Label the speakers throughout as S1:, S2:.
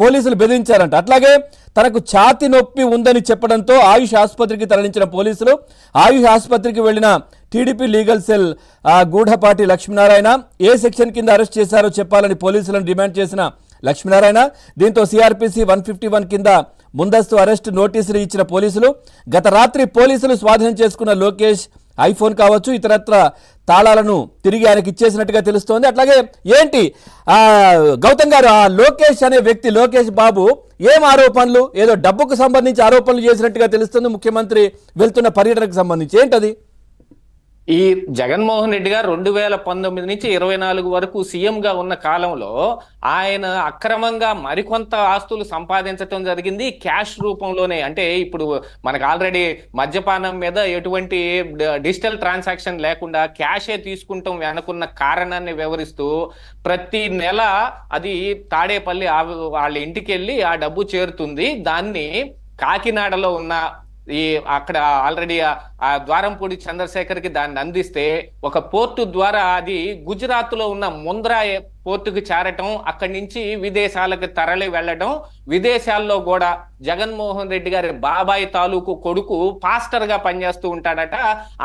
S1: పోలీసులు బెదిరించారంట. అట్లాగే తనకు ఛాతి నొప్పి ఉందని చెప్పడంతో ఆయుష్ ఆసుపత్రికి తరలించిన పోలీసులు ఆయుష్ ఆసుపత్రికి వెళ్లిన టీడీపీ లీగల్ సెల్ గూఢపాటి లక్ష్మీనారాయణ ఏ సెక్షన్ కింద అరెస్ట్ చేశారో చెప్పాలని పోలీసులను డిమాండ్ చేసిన లక్ష్మీనారాయణ దీంతో సిఆర్పిసి 151 కింద ముందస్తు అరెస్ట్ నోటీసులు ఇచ్చిన పోలీసులు గత రాత్రి పోలీసులు స్వాధీనం చేసుకున్న లోకేష్ ఐఫోన్ కావచ్చు ఇతరత్ర తాళాలను తిరిగి ఆయనకి ఇచ్చేసినట్టుగా తెలుస్తోంది. అట్లాగే ఏంటి గౌతమ్ గారు, ఆ లోకేష్ అనే వ్యక్తి లోకేష్ బాబు ఏం ఆరోపణలు, ఏదో డబ్బుకు సంబంధించి ఆరోపణలు చేసినట్టుగా తెలుస్తుంది ముఖ్యమంత్రి వెళ్తున్న పర్యటనకు సంబంధించి, ఏంటది?
S2: ఈ జగన్మోహన్ రెడ్డి గారు 2019 నుంచి 24 వరకు సీఎం గా ఉన్న కాలంలో ఆయన అక్రమంగా మరికొంత ఆస్తులు సంపాదించడం జరిగింది క్యాష్ రూపంలోనే. అంటే ఇప్పుడు మనకు ఆల్రెడీ మద్యపానం మీద ఎటువంటి డిజిటల్ ట్రాన్సాక్షన్ లేకుండా క్యాషే తీసుకుంటాం వెనుకున్న కారణాన్ని వివరిస్తూ ప్రతి నెల అది తాడేపల్లి వాళ్ళ ఇంటికి వెళ్ళి ఆ డబ్బు చేరుతుంది. దాన్ని కాకినాడలో ఉన్న అక్కడ ఆల్రెడీ ఆ ద్వారంపూడి చంద్రశేఖర్కి దాన్ని అందిస్తే ఒక పోర్టు ద్వారా అది గుజరాత్ లో ఉన్న ముంద్రా పోర్టుకు చేరటం, అక్కడి నుంచి విదేశాలకు తరలి వెళ్ళడం, విదేశాల్లో కూడా జగన్మోహన్ రెడ్డి గారి బాబాయ్ తాలూకు కొడుకు పాస్టర్ గా పనిచేస్తూ ఉంటాడట.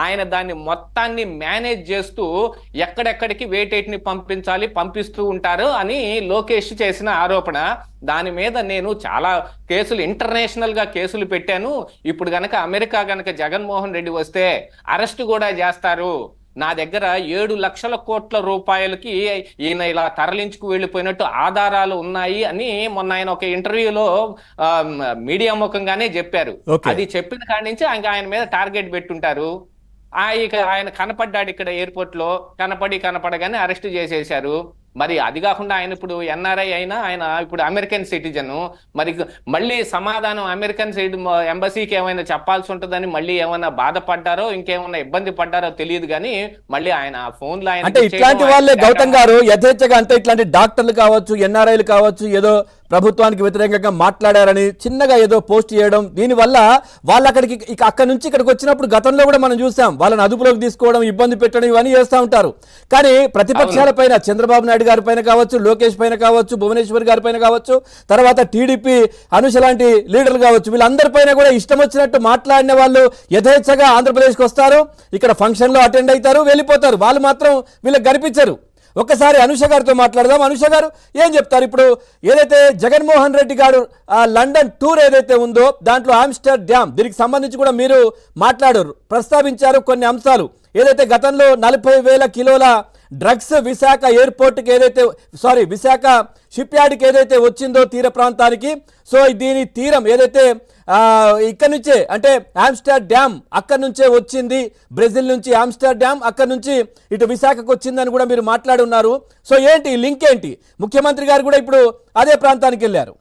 S2: ఆయన దాన్ని మొత్తాన్ని మేనేజ్ చేస్తూ ఎక్కడెక్కడికి వేటేటిని పంపిస్తూ ఉంటారు అని లోకేష్ చేసిన ఆరోపణ. దాని మీద నేను చాలా కేసులు ఇంటర్నేషనల్ గా కేసులు పెట్టాను. ఇప్పుడు గనక అమెరికా గనక జగన్మోహన్ రెడ్డి వస్తే అరెస్ట్ కూడా చేస్తారు. నా దగ్గర 7 లక్షల కోట్ల రూపాయలకి ఈయన ఇలా తరలించుకు వెళ్ళిపోయినట్టు ఆధారాలు ఉన్నాయి అని మొన్న ఆయన ఒక ఇంటర్వ్యూలో మీడియా ముఖంగానే చెప్పారు. అది చెప్పిన కాడి నుంచి ఆయన మీద టార్గెట్ పెట్టుంటారు. ఆయన కనపడ్డాడు ఇక్కడ ఎయిర్పోర్ట్ లో, కనపడగానే అరెస్ట్ చేసేశారు. మరి అది కాకుండా ఆయన ఇప్పుడు ఎన్ఆర్ఐ అయినా ఆయన ఇప్పుడు అమెరికన్ సిటిజన్. మరి మళ్ళీ సమాధానం అమెరికన్ ఎంబసీకి ఏమైనా చెప్పాల్సి ఉంటుందని మళ్ళీ ఏమైనా బాధపడ్డారో ఇంకేమైనా ఇబ్బంది పడ్డారో తెలియదు కానీ మళ్ళీ ఆయన ఫోన్ లో
S1: అంటే ఇట్లాంటి వాళ్ళే గౌతమ్ గారు యథేచ్ఛగా అంటే ఇట్లాంటి డాక్టర్లు కావచ్చు ఎన్ఆర్ఐలు కావచ్చు ఏదో ప్రభుత్వానికి వ్యతిరేకంగా మాట్లాడారని చిన్నగా ఏదో పోస్ట్ చేయడం, దీనివల్ల వాళ్ళు అక్కడి నుంచి ఇక్కడికి వచ్చినప్పుడు గతంలో కూడా మనం చూసాం వాళ్ళని అదుపులోకి తీసుకోవడం, ఇబ్బంది పెట్టడం ఇవన్నీ చేస్తూ ఉంటారు. కానీ ప్రతిపక్షాల పైన చంద్రబాబు నాయుడు గారి పైన కావచ్చు, లోకేష్ పైన కావచ్చు, భువనేశ్వర్ గారి పైన కావచ్చు, తర్వాత టీడీపీ అనుష లాంటి లీడర్లు కావచ్చు, వీళ్ళందరిపైన కూడా ఇష్టం వచ్చినట్టు మాట్లాడిన వాళ్ళు యథేచ్ఛగా ఆంధ్రప్రదేశ్కి వస్తారు, ఇక్కడ ఫంక్షన్లో అటెండ్ అవుతారు, వెళ్ళిపోతారు. వాళ్ళు మాత్రం వీళ్ళకి కనిపించరు. ఒక్కసారి అనుష గారితో మాట్లాడదాం. అనుష గారు ఏం చెప్తారు? ఇప్పుడు ఏదైతే జగన్మోహన్ రెడ్డి గారు లండన్ టూర్ ఏదైతే ఉందో దాంట్లో ఆమ్స్టర్ డ్యామ్ దీనికి సంబంధించి కూడా మీరు మాట్లాడారు, ప్రస్తావించారు కొన్ని అంశాలు. ఏదైతే గతంలో 40,000 కిలోల డ్రగ్స్ విశాఖ ఎయిర్పోర్ట్కి విశాఖ షిప్ యార్డ్కి ఏదైతే వచ్చిందో తీర ప్రాంతానికి, సో దీని తీరం ఏదైతే ఇక్కడ నుంచే అంటే ఆమ్స్టర్ డ్యామ్ అక్కడి నుంచే వచ్చింది, బ్రెజిల్ నుంచి ఆమ్స్టర్ డ్యామ్ అక్కడి నుంచి ఇటు విశాఖకు వచ్చిందని కూడా మీరు మాట్లాడున్నారు. సో ఏంటి లింక్ ఏంటి? ముఖ్యమంత్రి గారు కూడా ఇప్పుడు అదే ప్రాంతానికి వెళ్ళారు.